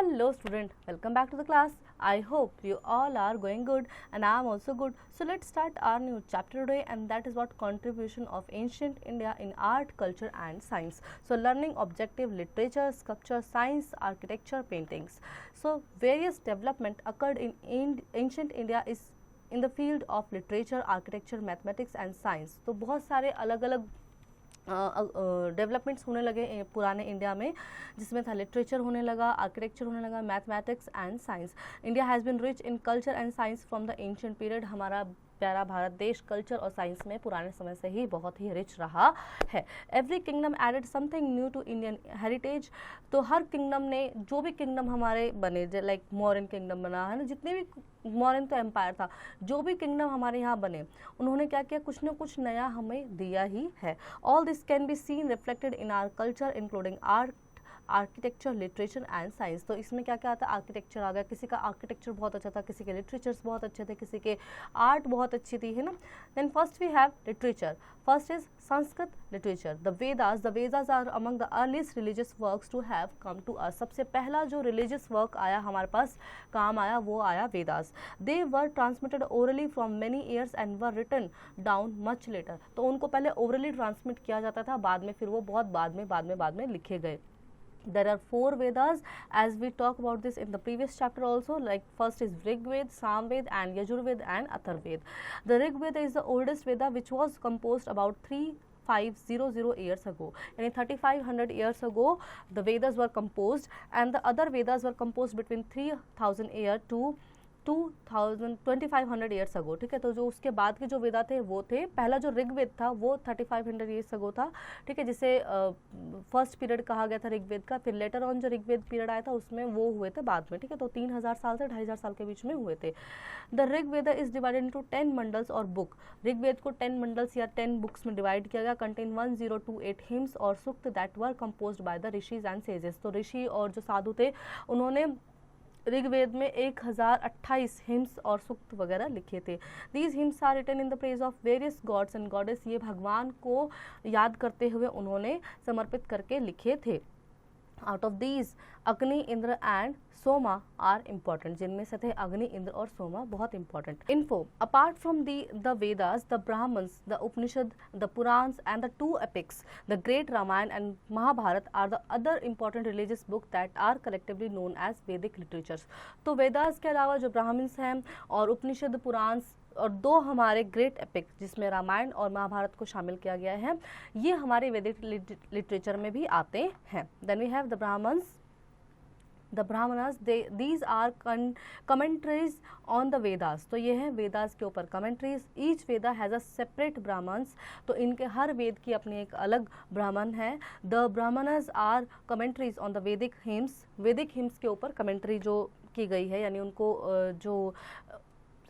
Hello student, welcome back to the class. I hope you all are going good and I am also good. So let's start our new chapter today, and that is what contribution of ancient India in art, culture and science. So learning objective literature, sculpture, science, architecture, paintings. So various development occurred in ancient India is in the field of literature, architecture, mathematics and science. तो बहुत सारे अलग अलग developments होने लगे पुराने India में, जिसमें था लिटरेचर होने लगा, आर्किटेक्चर होने लगा, mathematics and science. India has been rich in culture and science from the ancient period. हमारा प्यारा भारत देश कल्चर और साइंस में पुराने समय से ही बहुत ही रिच रहा है. Every kingdom added something new to Indian heritage. तो हर किंगडम ने, जो भी किंगडम हमारे बने, लाइक मॉडर्न किंगडम बना है ना, जितने भी मॉडर्न तो एम्पायर था, जो भी किंगडम हमारे यहाँ बने, उन्होंने क्या किया, कुछ न कुछ नया हमें दिया ही है. All this can be seen reflected in our culture including art, architecture, literature and science. तो इसमें क्या क्या आता है, आर्किटेक्चर आ गया, किसी का आर्किटेक्चर बहुत अच्छा था, किसी के लिटरेचर्स बहुत अच्छे थे, किसी के आर्ट बहुत अच्छी थी, है ना. Then first we have literature. First is Sanskrit literature. The Vedas are among the earliest religious works to have come to us. सबसे पहला जो रिलीजियस वर्क आया हमारे पास, काम आया, वो आया Vedas. They were transmitted orally from many years and were written down much later. तो उनको पहले ओरली ट्रांसमिट किया जाता था, बाद में फिर वो बहुत बाद में लिखे गए. There are 4 Vedas, as we talk about this in the previous chapter also. Like first is Rig Ved, Sam Ved and Yajurved and Atharved. The Rig Veda is the oldest Veda, which was composed about 3500 years ago. Yani 3500 years ago the Vedas were composed, and the other Vedas were composed between 3000 years to 2500 years ago. ठीक है, तो जो उसके बाद के जो वेदा थे वो थे, पहला जो ऋग्वेद था वो 3500 ईयर्स अगो था. ठीक है, जिसे फर्स्ट पीरियड कहा गया था ऋग्वेद का. फिर लेटर ऑन जो ऋग्वेद पीरियड आया था उसमें वो हुए थे बाद में. ठीक है, तो 3000 साल से 2500 साल के बीच में हुए थे. The Rigveda is divided into 10 mandals or book. Rigveda को 10 मंडल्स या 10 बुक्स में डिवाइड किया गया. कंटेन 1028 हिम्स और sukta that were composed by the rishis and sages. तो ऋषि और जो साधु थे उन्होंने ऋग्वेद में 1028 हिम्स और सूक्त वगैरह लिखे थे. These hymns are written in the praise of various gods and goddess. ये भगवान को याद करते हुए उन्होंने समर्पित करके लिखे थे. Out of these Agni, Indra and Soma are important. जिनमें से थे अग्नि, इंद्र और सोमा बहुत important. Info: apart from the Vedas, the Brahmanas, the Upanishad, the Puranas and the 2 epics, the great Ramayana and Mahabharata are the other important religious book that are collectively known as Vedic literatures. तो वेदास के अलावा जो Brahmins हैं और उपनिषद, पुराण्स और 2 हमारे ग्रेट एपिक जिसमें रामायण और महाभारत को शामिल किया गया है, ये हमारे वैदिक लिटरेचर में भी आते हैं. Then we have the Brahmanas. The Brahmanas, these are commentaries on the Vedas. तो ये है वेदास के ऊपर commentaries. Each Veda has a separate Brahmans. तो इनके हर वेद की अपनी एक अलग ब्राह्मण है. The Brahmanas are commentaries on the Vedic hymns. वैदिक हिम्स के ऊपर कमेंट्री जो की गई है, यानी उनको जो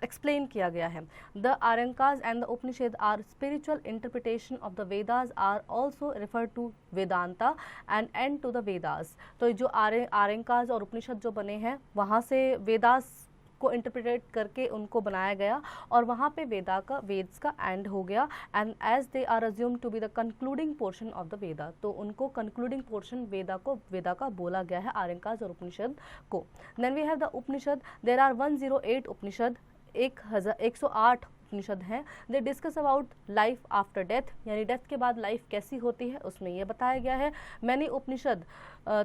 एक्सप्लेन किया गया है. The Aranyakas and the Upanishad are spiritual interpretation of the Vedas are also refer to Vedanta and and to the Vedas. तो जो आरंकास और उपनिषद जो बने हैं, वहाँ से वेदास को इंटरप्रिटेट करके उनको बनाया गया और वहाँ पे वेद्स का एंड हो गया. And as they are assumed to be the concluding portion of the Veda. तो उनको कंक्लूडिंग पोर्शन वेदा का बोला गया है, आरंकास और उपनिषद को. Then we have the Upanishad. There are 108 Upanishad. 108 Upanishad हैं. They discuss about life after death, यानी डेथ के बाद लाइफ कैसी होती है, उसमें ये बताया गया है. Many Upanishad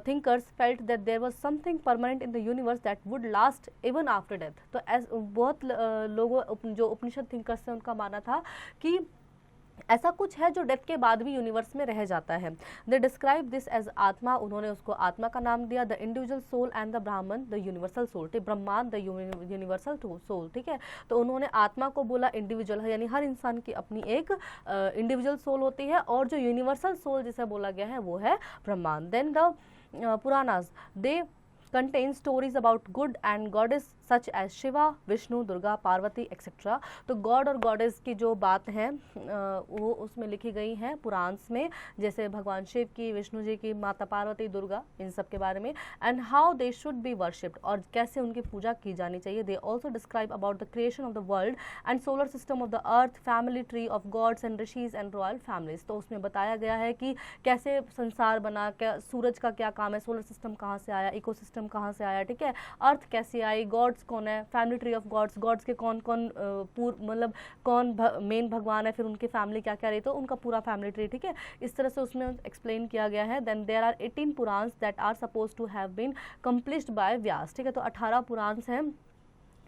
thinkers felt that there was something permanent in the universe that would last even after death. तो बहुत लोगों जो उपनिषद थिंकर्स हैं उनका मानना था कि ऐसा कुछ है जो डेथ के बाद भी यूनिवर्स में रह जाता है. दे डिस्क्राइब दिस एज आत्मा. उन्होंने उसको आत्मा का नाम दिया. The individual soul and the Brahman the universal soul. Brahmand the universal soul. ठीक है, तो उन्होंने आत्मा को बोला इंडिविजुअल है, यानी हर इंसान की अपनी एक इंडिविजुअल सोल होती है, और जो यूनिवर्सल सोल जिसे बोला गया है वो है ब्रह्मांड. Then the Puranas, they contain stories about good and goddess such as Shiva, Vishnu, Durga, Parvati etcetera. तो गॉड और गॉडेस की जो बात है वो उसमें लिखी गई है पुराण्स में, जैसे भगवान शिव की, विष्णु जी की, माता पार्वती, दुर्गा, इन सब के बारे में, and how they should be worshipped, और कैसे उनकी पूजा की जानी चाहिए। They also describe about the creation of the world and solar system of the earth, family tree of gods and rishis and royal families. तो उसमें बताया गया है कि कैसे संसार बना, क्या सूरज का क्या काम है, सोलर सिस्टम कहाँ से आया, इकोसिस्टम कहाँ से आया, ठीक है, अर्थ कैसे आई, गॉड्स कौन है, family tree of gods, gods के कौन कौन मतलब कौन मेन भगवान है, फिर उनकी फैमिली क्या क्या रही, तो उनका पूरा फैमिली ट्री, ठीक है, इस तरह से उसमें एक्सप्लेन किया गया है। Then there are 18 Puranas that are suppose to have been completed by Vyasa, ठीक है, तो 18 पुराण्स हैं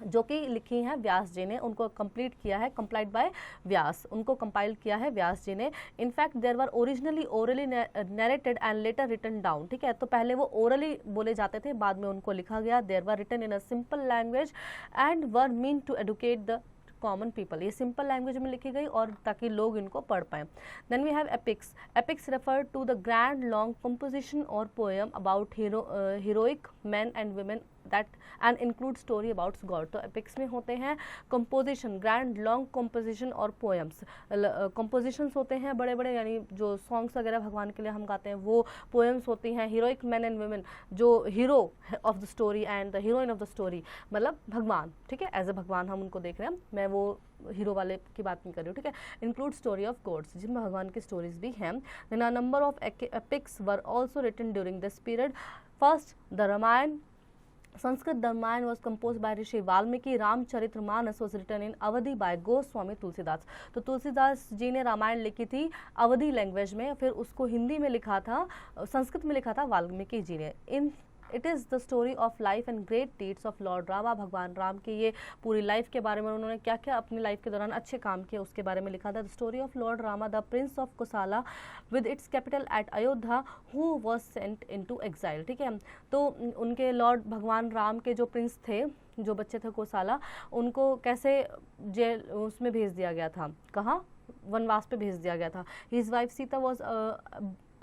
जो कि लिखी हैं व्यास जी ने, उनको कंप्लीट किया है, कंप्लाइड बाय व्यास, उनको कंपाइल किया है व्यास जी ने। In fact there were originally orally narrated and later written down, ठीक है, तो पहले वो ओरली बोले जाते थे, बाद में उनको लिखा गया। There were written in a simple language and were mean to educate the common people, ये सिंपल लैंग्वेज में लिखी गई और ताकि लोग इनको पढ़ पाएं। Then we have epics. Epics refer to the grand long composition और poem about heroic man and women that and include story about god. तो एपिक्स में होते हैं कंपोजिशन, ग्रैंड लॉन्ग कंपोजिशन और पोएम्स। कंपोजिशंस होते हैं बड़े बड़े, यानी जो सॉन्ग्स वगैरह भगवान के लिए हम गाते हैं वो पोएम्स होती हैं। हीरोइक मैन एंड वुमेन, जो hero of the story and the heroine of the story, मतलब भगवान, ठीक है, एज ए भगवान हम उनको देख रहे हैं, मैं वो हीरो वाले की बात नहीं कर रही हूँ, ठीक है। इंक्लूड स्टोरी ऑफ गॉड्स, जिसमें भगवान की स्टोरीज भी हैं। Then a number of epics were also written during this period. First the Ramayana, Sanskrit Ramayana was composed by Rishi Valmiki. Ramcharitmanas was written in Awadhi by Goswami Tulsidas. तो तुलसीदास जी ने रामायण लिखी थी अवधि लैंग्वेज में, फिर उसको हिंदी में लिखा था, संस्कृत में लिखा था वाल्मीकि जी ने। In it is the story of life and great deeds of Lord Rama. भगवान राम की ये पूरी लाइफ के बारे में, उन्होंने क्या क्या अपनी लाइफ के दौरान अच्छे काम किए उसके बारे में लिखा था। The story of Lord Rama the Prince of कोसाला with its capital eight Ayodhya who was sent into exile, ठीक है। तो उनके लॉर्ड भगवान राम के जो प्रिंस थे, जो बच्चे थे कोसाला, उनको कैसे जेल उसमें भेज दिया गया था, कहाँ, वनवास पे भेज दिया गया था। His wife Sita was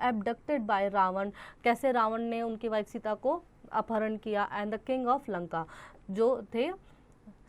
abducted by Ravana, कैसे रावण ने उनकी वाइफ सीता को अपहरण किया। And the king of Lanka, जो थे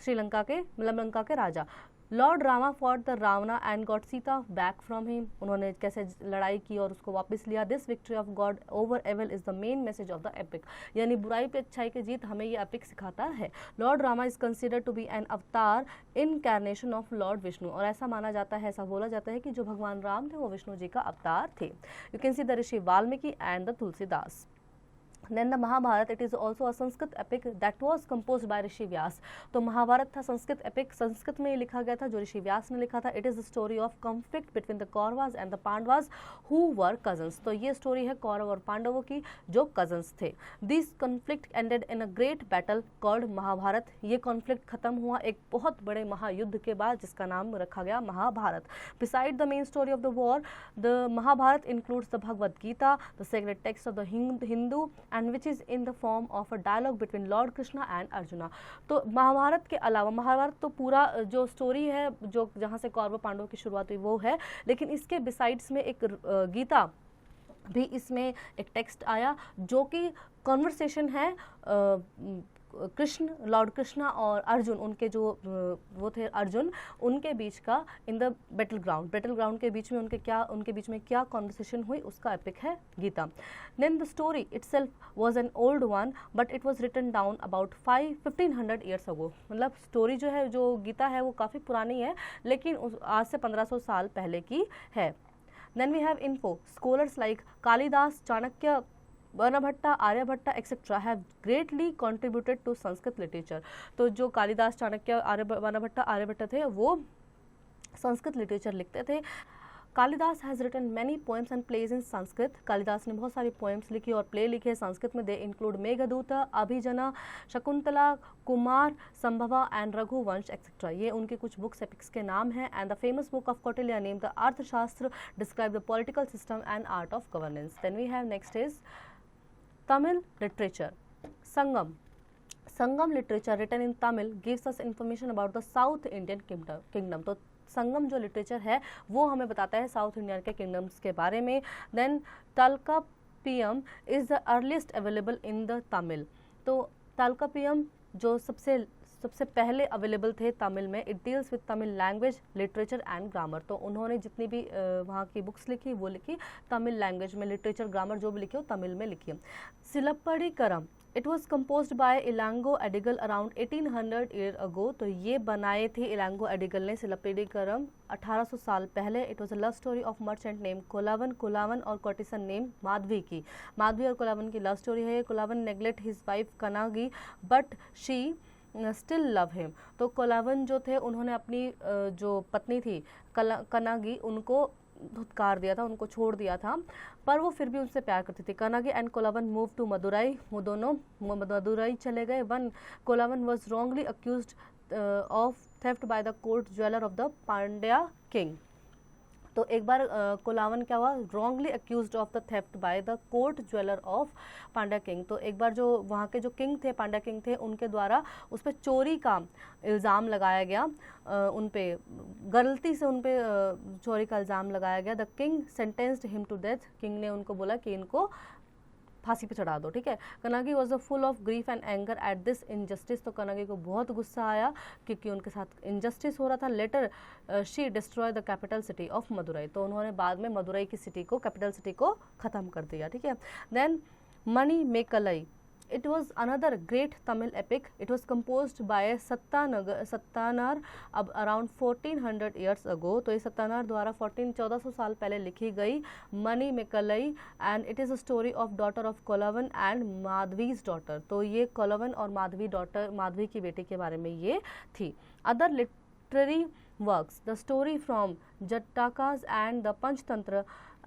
श्रीलंका के, मतलब लंका के राजा। Lord Rama fought the Ravana and got Sita back from him, उन्होंने कैसे लड़ाई की और उसको वापस लिया। This victory of god over evil is the main message of the epic, यानी बुराई पे अच्छाई की जीत हमें ये एपिक सिखाता है। Lord Rama is considered to be an avatar incarnation of Lord Vishnu, और ऐसा माना जाता है, ऐसा बोला जाता है कि जो भगवान राम थे वो विष्णु जी का अवतार थे। You can see the Rishi Valmiki and the Tulsidas. Then the Mahabharata, it is also a Sanskrit epic that was composed by ऋषि व्यास। तो महाभारत था संस्कृत एपिक, संस्कृत में लिखा गया था, जो ऋषि व्यास ने लिखा था। It is the story of conflict between the Kauravas and the Pandavas who were cousins. तो ये स्टोरी है कौरव और पांडवों की जो कजन्स थे। This conflict ended in a great battle called Mahabharata. ये कॉन्फ्लिक्ट खत्म हुआ एक बहुत बड़े महायुद्ध के बाद, जिसका नाम रखा गया Mahabharata. Beside the main story of the war, the Mahabharata includes the Bhagavad Gita, the sacred text of the Hindu and which is in the form of a dialogue between Lord Krishna and Arjuna। तो महाभारत के अलावा, महाभारत तो पूरा जो स्टोरी है, जो जहाँ से कौरव पांडवों की शुरुआत हुई वो है, लेकिन इसके बिसाइड्स में एक गीता भी इसमें एक टेक्स्ट आया, जो कि कॉन्वर्सेशन है कृष्ण, लॉर्ड कृष्णा और अर्जुन, उनके जो वो थे अर्जुन, उनके बीच का इन द बैटल ग्राउंड के बीच में उनके बीच में क्या कॉन्वर्सेशन हुई, उसका एपिक है Gita. Then the story itself was an old one but it was written down about 1500 years ago. मतलब स्टोरी जो है, जो गीता है, वो काफ़ी पुरानी है, लेकिन आज से 1500 साल पहले की है। Then we have info scholars like Kalidas, Chanakya, Varnabhatta, Aryabhatta etcetera have greatly contributed to Sanskrit literature. तो जो कालिदास, चाणक्य, वर्णभट्टा, आर्यभट्टा थे, वो संस्कृत लिटरेचर लिखते थे। Kalidas has written many poems and plays in Sanskrit. Kalidas ने बहुत सारी पोएम्स लिखी और प्ले लिखे संस्कृत में। They include Meghaduta, Abhijnana, Shakuntala, Kumarasambhava and Raghuvamsha etcetera. ये उनके कुछ बुक्स एपिक्स के नाम हैं। And the famous book of Kautilya name the Arthashastra describe the political system and art of governance. Then we have next is Tamil literature. Sangam literature written in Tamil gives us information about the South Indian kingdom. तो संगम जो literature है वो हमें बताता है south India के kingdoms के बारे में। Then Tolkappiyam is the earliest available in the Tamil. तो तालकाप्पियम जो सबसे सबसे पहले अवेलेबल थे तमिल में। It deals with Tamil language, literature and grammar. तो उन्होंने जितनी भी वहाँ की बुक्स लिखी वो लिखी तमिल लैंग्वेज में, लिटरेचर ग्रामर जो भी लिखी हो तमिल में लिखी है। Silappadikaram, it was compose by Ilango Adigal around 1800 year ago. तो ये बनाए थे इलांगो एडिगल ने सिलप्पड़ीकरम 1800 साल पहले। It was a love story of merchant name Kovalan, Kovalan और कॉर्टिसन नेम माधवी की। माधवी और कोलावन की लव स्टोरी है। Kovalan neglect his wife Kannagi but she still love him. तो कोलावन जो थे उन्होंने अपनी जो पत्नी थी कनागी उनको धुतकार दिया था, उनको छोड़ दिया था, पर वो फिर भी उनसे प्यार करती थी। Kannagi and Kolavan move to Madurai, वो दोनों मदुराई चले गए। One Kolavan was wrongly accused of theft by the court jeweller of the Pandya king. तो एक बार कोलावन क्या हुआ, wrongly accused of the theft by the court jeweller of Pandya king. तो एक बार जो वहाँ के जो किंग थे, पांड्या किंग थे, उनके द्वारा उस पर चोरी का इल्ज़ाम लगाया गया, उन पे गलती से उन पे चोरी का इल्ज़ाम लगाया गया। The king sentenced him to death, king ने उनको बोला कि इनको फांसी पे चढ़ा दो, ठीक है। Kannagi was a full of grief and anger at this injustice. तो कनागी को बहुत गुस्सा आया क्योंकि उनके साथ इनजस्टिस हो रहा था। Later she destroy the capital city of Madurai. तो उन्होंने बाद में मदुराई की सिटी को, कैपिटल सिटी को ख़त्म कर दिया, ठीक है। Then Mani Mekalai, it was another great Tamil epic. It was composed by सत्तानार अब अराउंड 1400 years ago। तो ये सत्तानार द्वारा 1400 साल पहले लिखी गई Mani Mekalai, and it is a story of daughter of Kolavan and Madhavi's daughter. तो ये कोलावन और माधवी की बेटी के बारे में ये थी। Other literary works, the story from Jatakas and the Panchatantra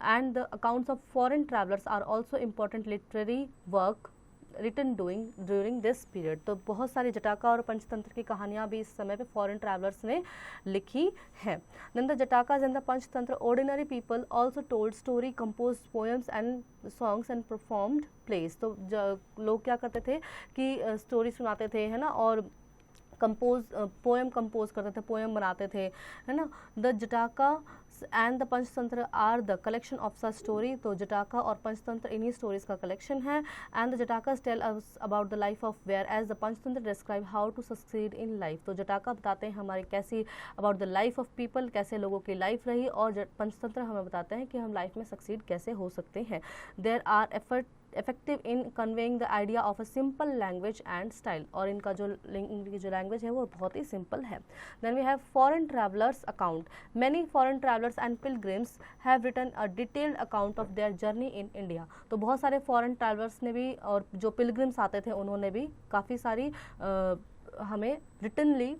and the accounts of foreign travelers are also important literary work written during this period। तो बहुत सारी जटाका और पंचतंत्र की कहानियाँ भी इस समय पे फॉरेन ट्रैवलर्स ने लिखी हैं। Then the Jatakas and the Panchatantra ordinary people also told story, composed poems and songs and performed plays। तो लोग क्या करते थे कि स्टोरी सुनाते थे, है ना, और पोएम कंपोज करते थे, पोएम बनाते थे, है ना। The Jataka and the Panchatantra are the collection of such story. तो जटाका और पंचतंत्र इन्हीं स्टोरीज का कलेक्शन है। And the Jatakas tell us about the life of where as the Panchatantra describe how to succeed in life. तो जटाका बताते हैं हमारी कैसी about the life of people, कैसे लोगों की लाइफ रही, और पंचतंत्र हमें बताते हैं कि हम लाइफ में सक्सीड कैसे हो सकते हैं। There are effective in conveying the idea of a simple language and style। और इनका जो लैंग्वेज है वो बहुत ही सिंपल है। Then we have foreign travelers account। Many foreign travelers and pilgrims have written a detailed account of their journey in India। तो बहुत सारे foreign travelers ने भी और जो pilgrims आते थे उन्होंने भी काफ़ी सारी हमें writtenly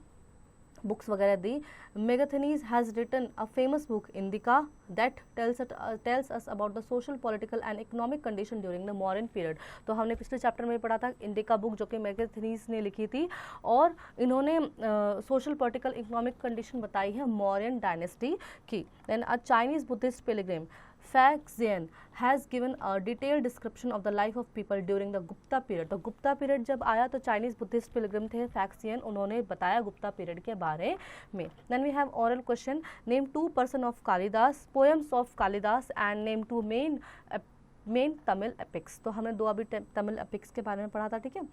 बुक्स वगैरह दी। Megasthenes has written a famous book Indica that tells us about the social, political and economic condition during the modern period. तो हमने पिछले चैप्टर में पढ़ा था इंडिका बुक जो कि मेगाथनीज ने लिखी थी, और इन्होंने सोशल, पॉलिटिकल, इकोनॉमिक कंडीशन बताई है मौर्यन डायनेस्टी की। Then a Chinese Buddhist pilgrim Faxian has given a detailed description of the life of people during the Gupta period। तो गुप्ता पीरियड जब आया तो चाइनीज बुद्धिस्ट पिलग्रिम थे फैक्सियन, उन्होंने बताया गुप्ता पीरियड के बारे में। Then we have oral question, name 2 person of Kalidas, poems of Kalidas and name 2 main Tamil epics। तो हमने 2 अभी तमिल epics के बारे में पढ़ा था, ठीक है।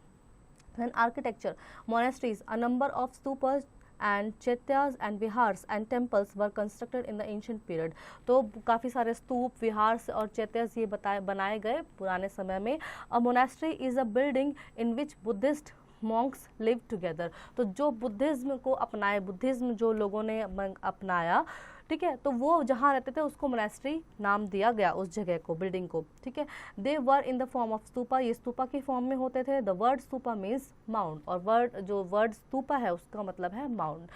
Then architecture, monasteries, a number of stupas and चैत्यास and विहार्स and temples were constructed in the ancient period। तो काफ़ी सारे स्तूप, विहार्स और चैत्यास ये बनाए गए पुराने समय में। A monastery is a building in which Buddhist monks live together। तो जो बुद्धिज्म को अपनाए, बुद्धिज्म जो लोगों ने अपनाया, ठीक है, तो वो जहाँ रहते थे उसको मोनेस्ट्री नाम दिया गया, उस जगह को, बिल्डिंग को, ठीक है। They were in the form of stupa, ये स्तूपा की फॉर्म में होते थे। The word stupa means mount, और जो वर्ड स्तूपा है उसका मतलब है mount.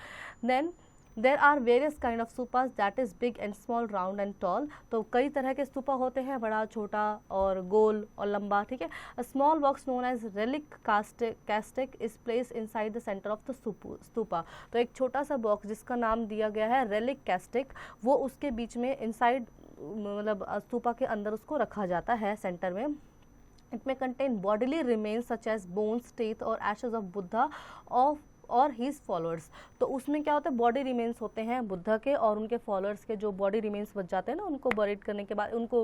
Then there are various kind of stupas that is big and small, round and tall. तो कई तरह के स्तूपा होते हैं, बड़ा, छोटा और गोल और लंबा, ठीक है। A small box known as relic casket is place inside the centre of the stupa. तो एक छोटा सा बॉक्स जिसका नाम दिया गया है रेलिक कैस्टिक, वो उसके बीच में इनसाइड, मतलब स्तूपा के अंदर उसको रखा जाता है सेंटर में। It may contain bodily remains such as bones, teeth or ashes of Buddha और हीज फॉलोअर्स। तो उसमें क्या होता है, बॉडी रिमेन्स होते हैं बुद्धा के और उनके फॉलोअर्स के, जो बॉडी रिमेन्स बच जाते हैं ना, उनको बरीड करने के बाद उनको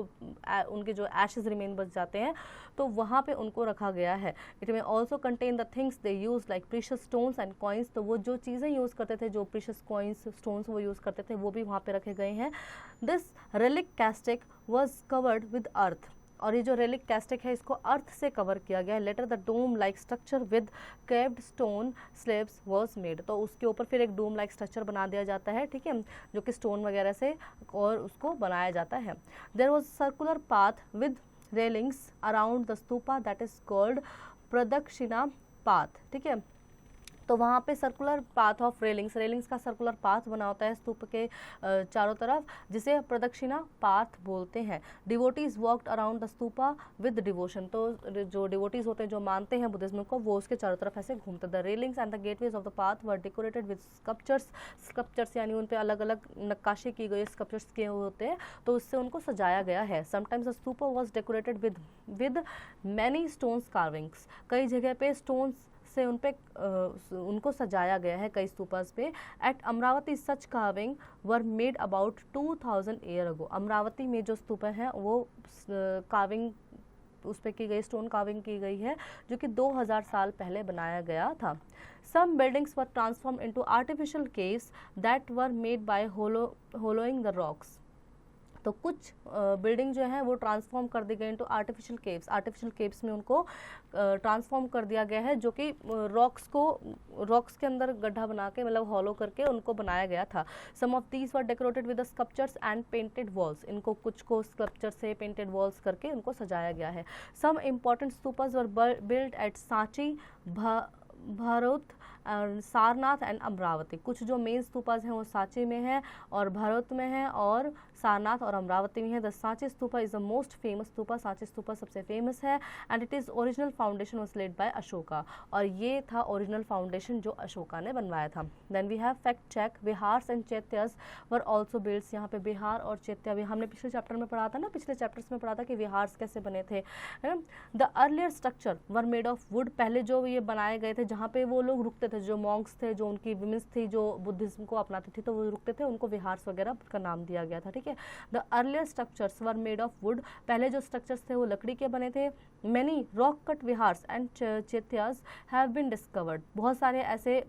उनके जो एशेज रिमेन बच जाते हैं, तो वहाँ पे उनको रखा गया है। इट में also contain the things they use like precious stones and coins. तो वो जो चीज़ें यूज़ करते थे, जो प्रीशियस कॉइन्स स्टोन्स वो यूज़ करते थे, वो भी वहाँ पे रखे गए हैं। This relic caustic was covered with अर्थ। और ये जो रेलिक कैस्टिक है इसको अर्थ से कवर किया गया है। Later the dome like structure with carved stone slabs was made. तो उसके ऊपर फिर एक डोम लाइक स्ट्रक्चर बना दिया जाता है, ठीक है, जो कि स्टोन वगैरह से और उसको बनाया जाता है। There was circular path with railings around the stupa that is called pradakshina path, ठीक है। तो वहाँ पे सर्कुलर पाथ ऑफ रेलिंग्स का सर्कुलर पाथ बना होता है स्तूप के चारों तरफ, जिसे प्रदक्षिणा पाथ बोलते हैं। Devotees walked around the stupa with devotion. तो जो डिवोटीज होते हैं, जो मानते हैं बुद्धिज्म को, वो उसके चारों तरफ ऐसे घूमते। The railings and the gateways of the path were decorated with sculptures यानी उन पे अलग अलग नक्काशी की गई, स्कल्पचर्स किए हुए होते हैं, तो उससे उनको सजाया गया है। Sometimes the stupa was decorated with many stones carvings. कई जगह पे स्टोन्स से उनको सजाया गया है कई स्तूपास पे। At Amaravati such carving were made about 2000 year ago. Amaravati में जो स्तूप हैं वो कार्विंग उस पर की गई, स्टोन कार्विंग की गई है, जो कि 2000 साल पहले बनाया गया था। Some buildings were transform into artificial caves that were made by hollowing the rocks. तो कुछ बिल्डिंग जो है वो ट्रांसफॉर्म कर दी गई into artificial caves. Artificial caves में उनको ट्रांसफॉर्म कर दिया गया है, जो कि रॉक्स के अंदर गड्ढा बना के, मतलब हॉलो करके उनको बनाया गया था। Some of these were decorated with the sculptures and painted walls. इनको कुछ को स्कल्पचर से पेंटेड वॉल्स करके उनको सजाया गया है। Some important stupas were build at Sanchi, Bharuch, Sarnath and Amaravati. कुछ जो मेन स्तूपास हैं वो सांची में है और भरूच में है और सारनाथ और अमरावती में है। The Sanchi stupa is the most famous stupa. Sanchi stupa सबसे फेमस है and it is original foundation was led by Ashoka. और ये था ओरिजिनल फाउंडेशन जो अशोका ने बनवाया था। Then we have fact check, viharas and chaityas were also builds. यहाँ पे बिहार और चैत्या भी हमने पिछले चैप्टर में पढ़ा था ना, पिछले चैप्टर्स में पढ़ा था कि बिहार्स कैसे बने थे, है ना। The earlier structure were made of wood. पहले जो ये बनाए गए थे, जहाँ पे वो लोग रुकते थे, जो मॉन्क्स थे, जो उनकी विमेंस थी, जो बुद्धिज्म को अपनाती थी, तो वो रुकते थे, उनको विहार्स वगैरह का नाम दिया गया था, ठीक है। The earlier structures were made of wood. पहले जो स्ट्रक्चर्स थे वो लकड़ी के बने थे। Many rock cut viharas and chaityas have been discovered. बहुत सारे ऐसे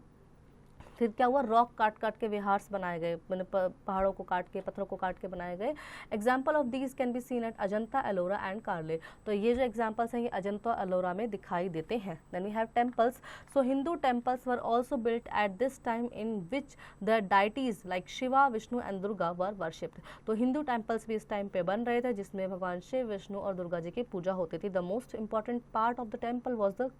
फिर क्या हुआ, रॉक काट काट के विहार्स बनाए गए, मैंने पहाड़ों को काट के, पत्थरों को काट के बनाए गए। Example of these can be seen at Ajanta, Ellora and Karle. तो ये जो एग्जाम्पल्स हैं ये अजंता एलोरा में दिखाई देते हैं। Then we have temples. So Hindu temples were also built at this time in which the deities like Shiva, Vishnu and Durga were worshipped. तो हिंदू टेम्पल्स भी इस टाइम पे बन रहे थे, जिसमें भगवान शिव, विष्णु और दुर्गा जी की पूजा होती थी। The most important part of the temple was the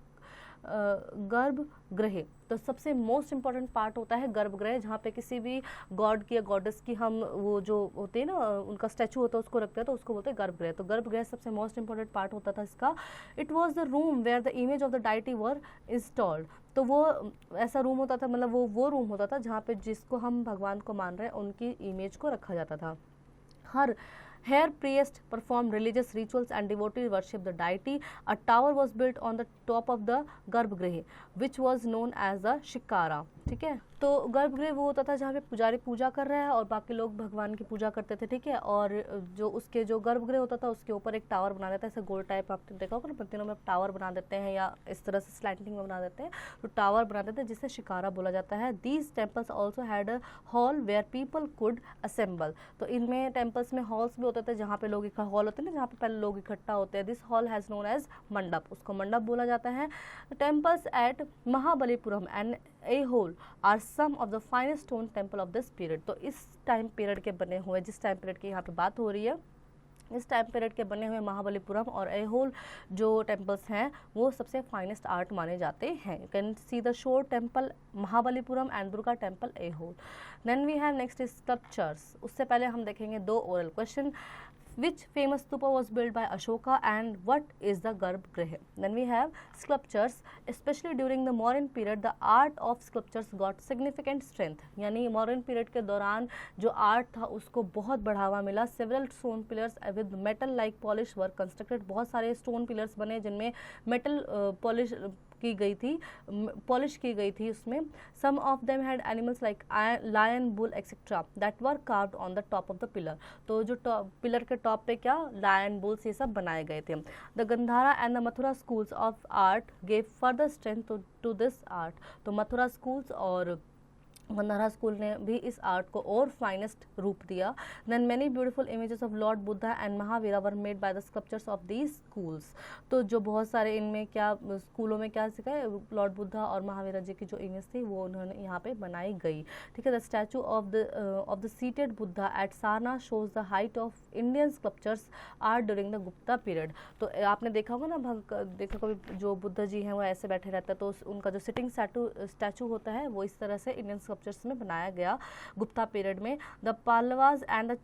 गर्भगृह। तो सबसे मोस्ट इंपॉर्टेंट पार्ट होता है गर्भगृह, जहाँ पे किसी भी गॉड की या गॉडेस की हम वो जो होते हैं ना, उनका स्टैचू होता है, उसको रखते हैं, तो उसको बोलते हैं गर्भगृह। तो गर्भगृह सबसे मोस्ट इंपॉर्टेंट पार्ट होता था इसका। It was the room where the image of the deity were installed. तो वो ऐसा रूम होता था, मतलब वो रूम होता था जहाँ पे जिसको हम भगवान को मान रहे हैं उनकी इमेज को रखा जाता था। Here priests performed religious rituals and devotees worshipped the deity. A tower was built on the top of the Garbhagriha, which was known as the Shikara. ठीक है, तो गर्भगृह वो होता था जहाँ पे पुजारी पूजा कर रहा है और बाकी लोग भगवान की पूजा करते थे, ठीक है। और जो उसके जो गर्भगृह होता था उसके ऊपर एक टावर बना देता है, ऐसे गोल टाइप आपने देखा होगा ना, मंदिरों में टावर बना देते हैं या इस तरह से स्लैंटिंग में बना देते हैं, तो टावर बना देते हैं जिसे शिकारा बोला जाता है। These temples also had a hall where people could assemble. तो इनमें टेम्पल्स में हॉल्स भी होते थे जहाँ पे लोग हॉल होते हैं ना, जहाँ पे पहले लोग इकट्ठा होते हैं। This hall has known as mandap, उसको मंडप बोला जाता है। Temples at Mahabalipuram and Aihole are some of the finest stone temple of this period। तो इस टाइम पीरियड के बने हुए, जिस टाइम पीरियड की यहाँ पे बात हो रही है, इस टाइम पीरियड के बने हुए महाबलीपुरम और एहोल जो टेम्पल्स हैं वो सबसे फाइनेस्ट आर्ट माने जाते हैं। You can see the shore temple Mahabalipuram and Durga temple Aihole. Then we have next sculptures. उससे पहले हम देखेंगे दो oral question. Which famous stupa was built by Ashoka and what is the Garbhagriha? Then we have sculptures. Especially during the Mauryan period, the art of sculptures got significant strength. यानी Mauryan period के दौरान जो art था उसको बहुत बढ़ावा मिला। Several stone pillars with metal like polish were constructed। बहुत सारे stone pillars बने जिनमें metal polish की गई थी, पॉलिश की गई थी उसमें। Some of them had animals like lion, bull etcetera that were carved on the top of the pillar. तो जो पिलर के टॉप पे क्या लायन, बुल्स ये सब बनाए गए थे। The Gandhara and the Mathura schools of art gave further strength to this art. तो मथुरा स्कूल्स और गंधारा स्कूल ने भी इस आर्ट को और फाइनेस्ट रूप दिया। Then many beautiful images of lord Buddha and Mahavira were made by the sculptures of these schools. तो जो बहुत सारे इनमें क्या स्कूलों में क्या सिखाए, लॉर्ड बुद्धा और महावीरा जी की जो इमेज थी वो उन्होंने यहाँ पे बनाई गई। ठीक है, the statue of the seated Buddha at Sarnath shows the height of Indian sculptures art during the Gupta period. तो आपने देखा होगा ना, देखा कभी जो बुद्ध जी हैं वो ऐसे बैठे रहते हैं, तो उनका जो सिटिंग स्टैचू होता है वो इस तरह से इंडियन स्कल्पचर्स में बनाया गया गुप्ता पीरियड में। The Pallavas and the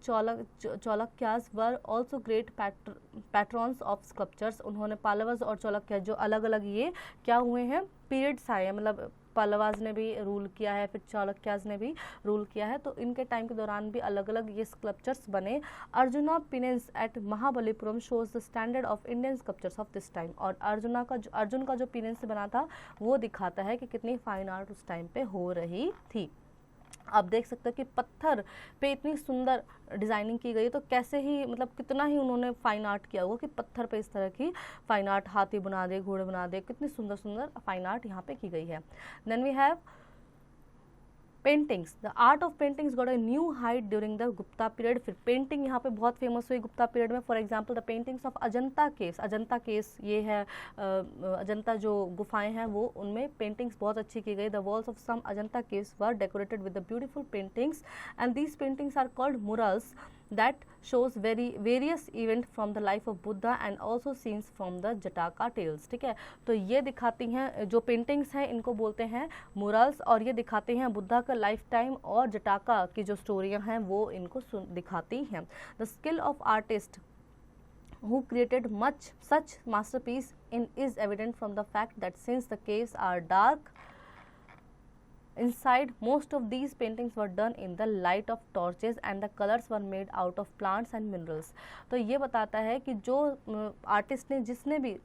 Chalukyas were also great patrons of sculptures. उन्होंने पाल्लवास और चालुक्य जो अलग अलग ये क्या हुए हैं पीरियड्स आए हैं, मतलब पल्लवास ने भी रूल किया है, फिर चालुक्यास ने भी रूल किया है, तो इनके टाइम के दौरान भी अलग अलग ये स्कल्पचर्स बने। Arjuna penance at Mahabalipuram shows the standard of Indian sculptures of this time. और अर्जुन का जो पिनेंस बना था वो दिखाता है कि कितनी फाइन आर्ट उस टाइम पे हो रही थी। आप देख सकते हो कि पत्थर पे इतनी सुंदर डिज़ाइनिंग की गई, तो कैसे ही मतलब कितना ही उन्होंने फाइन आर्ट किया होगा कि पत्थर पे इस तरह की फाइन आर्ट, हाथी बना दे, घोड़े बना दे, कितनी सुंदर सुंदर फाइन आर्ट यहाँ पे की गई है। Then we have paintings. The art of paintings got a new height during the Gupta period. फिर पेंटिंग यहाँ पे बहुत फेमस हुई गुप्ता पीरियड में। For example the paintings of Ajanta caves. Ajanta caves ये है अजंता जो गुफाएं हैं वो, उनमें पेंटिंग्स बहुत अच्छी की गई। The walls of some Ajanta caves were decorated with the beautiful paintings and these paintings are called murals that shows various event from the life of Buddha and also scenes from the Jataka tales। ठीक है, तो ये दिखाती हैं जो paintings हैं इनको बोलते हैं मुरल्स, और ये दिखाते हैं बुद्धा का लाइफ टाइम और जटाका की जो स्टोरियां हैं वो इनको दिखाती हैं। The skill of artist who created much such masterpiece is evident from the fact that since the caves are dark inside, most of these paintings were done in the light of torches and the colors were made out of plants and minerals। तो ये बताता है कि जो artist ने जिसने भी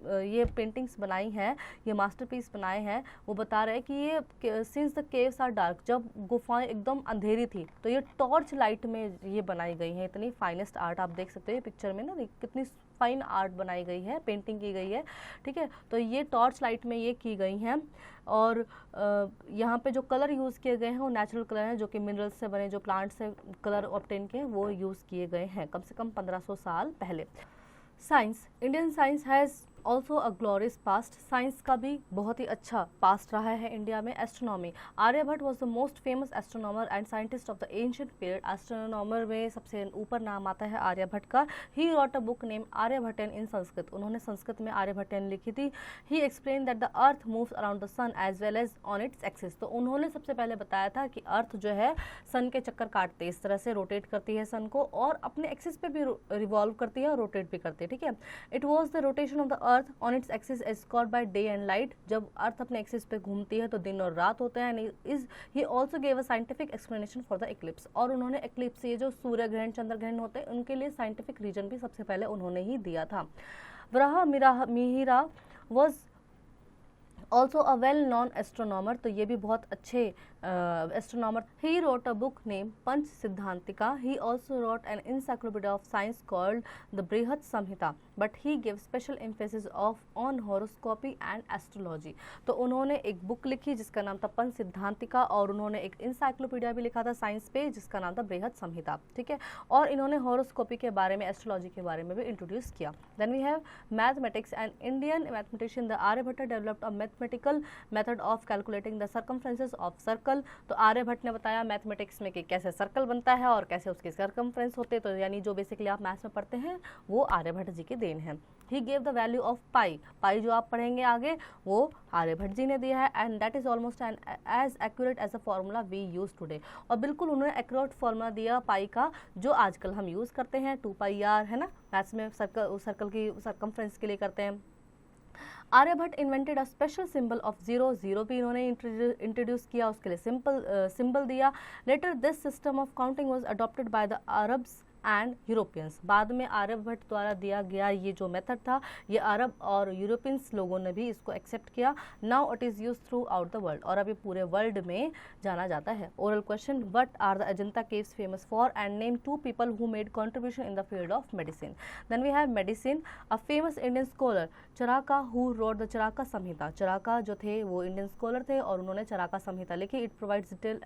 ये पेंटिंग्स बनाई हैं, ये मास्टरपीस बनाए हैं, वो बता रहे हैं कि ये since the caves are dark, जब गुफाएं एकदम अंधेरी थी तो ये टॉर्च लाइट में ये बनाई गई हैं। इतनी फाइनेस्ट आर्ट आप देख सकते हो ये पिक्चर में ना, कितनी फाइन आर्ट बनाई गई है, पेंटिंग की गई है। ठीक है, तो ये टॉर्च लाइट में ये की गई हैं। और यहाँ पे जो कलर यूज़ किए गए हैं वो नेचुरल कलर हैं, जो कि मिनरल्स से बने, जो प्लांट से कलर ऑब्टेन किए वो यूज़ किए गए हैं कम से कम 1500 साल पहले। Science. Indian science has also a glorious past. Science का भी बहुत ही अच्छा पास्ट रहा है इंडिया में। Astronomy. Aryabhata was the most famous astronomer and scientist of the ancient period. Astronomer में सबसे ऊपर नाम आता है आर्यभट्ट का। He wrote a book name Aryabhatiya in Sanskrit. उन्होंने संस्कृत में आर्यभट्टन लिखी थी। He explain that the earth moves around the sun as well as on its axis. तो उन्होंने सबसे पहले बताया था कि अर्थ जो है सन के चक्कर काटते, इस तरह से रोटेट करती है सन को, और अपने एक्सिस पे भी रिवॉल्व करती है और रोटेट भी करती है। ठीक है, it was the rotation of the earth on its axis is called by day and light. जब अर्थ अपने एक्सिस पे घूमती है तो दिन और रात होते हैं। He also gave a scientific explanation for the Eclipse. और उन्होंने इक्लिप्स, ये जो सूर्य ग्रहण चंद्र ग्रहण होते हैं, उनके लिए साइंटिफिक रीजन भी सबसे पहले उन्होंने ही दिया था। Varaha Mihira was also a well known astronomer. तो ये भी बहुत अच्छे astronomer. He wrote a book name Panch Siddhantika. He also wrote an encyclopaedia of science called the Brihat Samhita, but he give special emphasis of on horoscopy and astrology. तो उन्होंने एक book लिखी जिसका नाम था पंच सिद्धांतिका, और उन्होंने एक इंसाइक्लोपीडिया भी लिखा था साइंस पे जिसका नाम था बृहत संहिता। ठीक है, और इन्होंने हॉरोस्कोपी के बारे में, एस्ट्रोलॉजी के बारे में भी इंट्रोड्यूस किया। Then we have mathematics. And Indian mathematician the Aryabhatta developed a mathematical method of calculating the circumferences of circle. तो आर्यभट्ट ने बताया मैथमेटिक्स में कि कैसे सर्कल बनता है और कैसे उसके सर्कमफ्रेंस होते हैं। तो यानी जो बेसिकली आप मैथ्स में पढ़ते हैं वो आर्यभट्ट जी के देन है। He gave the value of pi. Pi जो आप पढ़ेंगे आगे वो आर्यभट्ट जी ने दिया है, and that is almost as accurate as a formula we use today. और बिल्कुल उन्होंने एक्यूरेट फॉर्मूला दिया पाई का, जो आजकल हम यूज करते हैं, 2πr है ना, मैथ्स में सर्कल की सर्कमफ्रेंस के लिए करते हैं। Aryabhatta invented a special symbol of zero. Zero भी इन्होंने इंट्रोड्यूस किया, उसके लिए सिंबल दिया। Later this system of counting was adopted by the Arabs and Europeans. बाद में आर्यभट्ट द्वारा दिया गया ये जो मेथड था ये अरब और यूरोपियंस लोगों ने भी इसको एक्सेप्ट किया। Now it is used throughout the world, और अभी पूरे वर्ल्ड में जाना जाता है। Oral question, what are the Ajanta caves famous for and name 2 people who made contribution in the field of medicine. Then we have medicine, a famous Indian scholar Charaka who wrote the Charaka Samhita. Charaka जो थे वो Indian scholar थे और उन्होंने चराका संहिता लिखी। It provides detail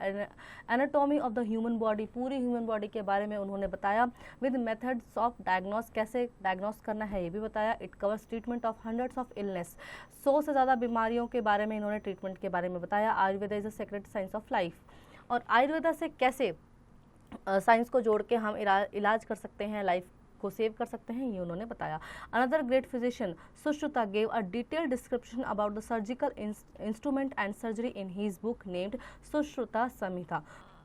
anatomy of the human body, पूरी human body के बारे में उन्होंने बताया। विद मेथड्स ऑफ डायग्नोस, कैसे डायग्नोस करना है ये भी बताया। It covers treatment of hundreds of illness, 100 से ज़्यादा बीमारियों के बारे में इन्होंने ट्रीटमेंट के बारे में बताया। Ayurveda is a sacred science of life, और आयुर्वेदा से कैसे साइंस को जोड़ के हम इलाज कर सकते हैं, लाइफ को सेव कर सकते हैं, ये उन्होंने बताया। Another great physician Sushruta gave a detailed description about the surgical instrument and surgery in his book named Sushruta Samhita.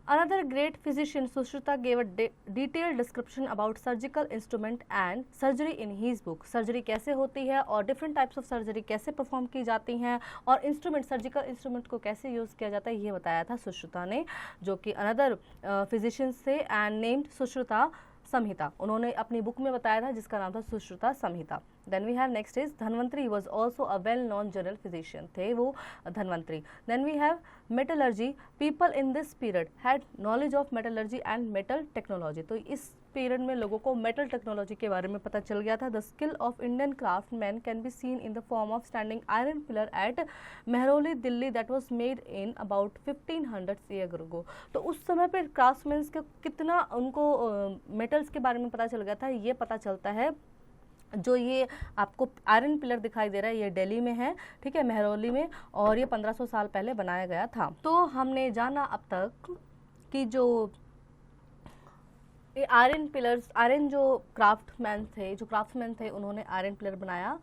Another great physician, Sushruta, gave a detailed description about surgical instrument and surgery in his book. Surgery कैसे होती है और different types of surgery कैसे perform की जाती हैं और instrument, surgical instrument को कैसे यूज़ किया जाता है, ये बताया था सुश्रुता ने, जो कि अनदर फिजिशियन से एंड नेम्ड सुश्रुता संहिता, उन्होंने अपनी बुक में बताया था जिसका नाम था Sushruta Samhita. Then we have next is Dhanvantari was also a well known general physician, थे वो Dhanvantari. Then we have metallurgy, people in this period had knowledge of metallurgy and metal technology. तो इस पीरियड में लोगों को मेटल टेक्नोलॉजी के बारे में पता चल गया था। The skill of Indian craftsman can be seen in the form of standing iron pillar at Mehrauli Delhi that was made in about 1500 year ago. तो उस समय पर क्राफ्टमैन के कितना उनको मेटल्स के बारे में पता चल गया था, ये पता चलता है। जो ये आपको आयरन पिलर दिखाई दे रहा है ये दिल्ली में है, ठीक है, मेहरौली में, और ये 1500 साल पहले बनाया गया था। तो हमने जाना अब तक कि जो आयरन पिलर्स, आयरन जो क्राफ्टमैन थे उन्होंने आयरन पिलर बनाया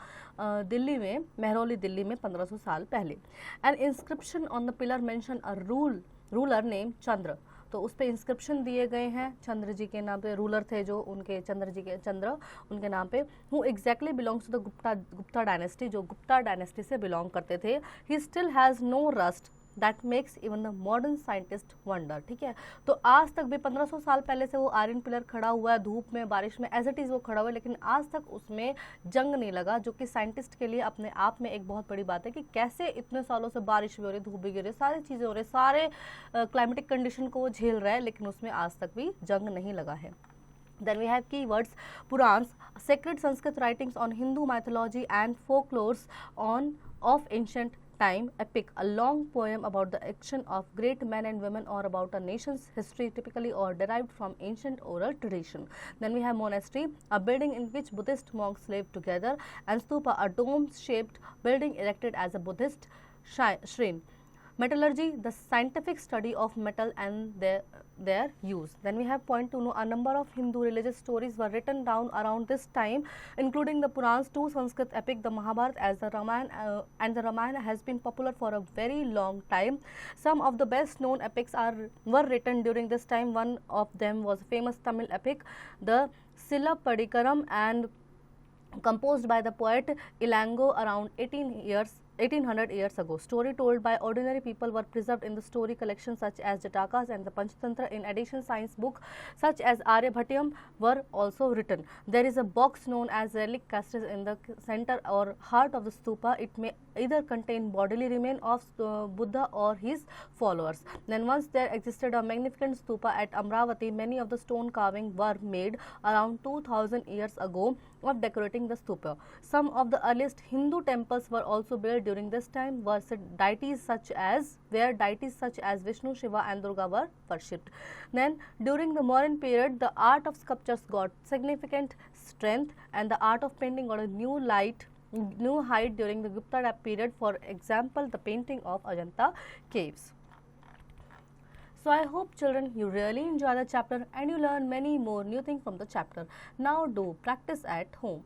दिल्ली में, मेहरौली दिल्ली में 1500 साल पहले। An inscription on the pillar mention a ruler name Chandra. तो उस पर इंस्क्रिप्शन दिए गए हैं चंद्र जी के नाम पे, रूलर थे जो उनके चंद्र उनके नाम पे, who exactly belongs to the Gupta dynasty, जो गुप्ता डायनेस्टी से बिलोंग करते थे। He still has no rust that makes even the modern scientist wonder, ठीक है। तो आज तक भी 1500 साल पहले से वो आयरन पिलर खड़ा हुआ है, धूप में बारिश में एज इट इज़ वो खड़ा हुआ है, लेकिन आज तक उसमें जंग नहीं लगा, जो कि साइंटिस्ट के लिए अपने आप में एक बहुत बड़ी बात है कि कैसे इतने सालों से बारिश भी हो रही, धूप भी गिर रही, सारी चीज़ें हो रही, सारे क्लाइमेटिक कंडीशन को वो झेल रहा है, लेकिन उसमें आज तक भी जंग नहीं लगा है। Then we have keywords, Purans, sacred Sanskrit writings on Hindu mythology and folklores of ancient time, epic, a long poem about the action of great men and women or about a nation's history, typically or derived from ancient oral tradition. Then we have monastery, a building in which Buddhist monks live together, and stupa, a dome-shaped building erected as a Buddhist shrine. Metallurgy, the scientific study of metal and their use. Then we have point to know, a number of Hindu religious stories were written down around this time, including the Purans, 2 Sanskrit epic, the Mahabharata as the Ramayana, and the Ramayana has been popular for a very long time. Some of the best known epics were written during this time. One of them was famous Tamil epic, the Silappatikaram, and composed by the poet Ilango around 1800 years ago. Story told by ordinary people were preserved in the story collections such as Jatakas and the Panchatantra. In addition, science books such as Aryabhatyam were also written. There is a box known as relic castes in the center or heart of the stupa. It may either contain bodily remains of Buddha or his followers. Then once there existed a magnificent stupa at Amravati. Many of the stone carvings were made around 2000 years ago of decorating the stupa. Some of the earliest Hindu temples were also built during this time, where deities such as Vishnu, Shiva and Durga were worshipped. Then during the modern period, the art of sculptures got significant strength and the art of painting got a new height during the Gupta period. For example, the painting of Ajanta caves. So I hope children you really enjoy the chapter and you learn many more new things from the chapter. Now do practice at home.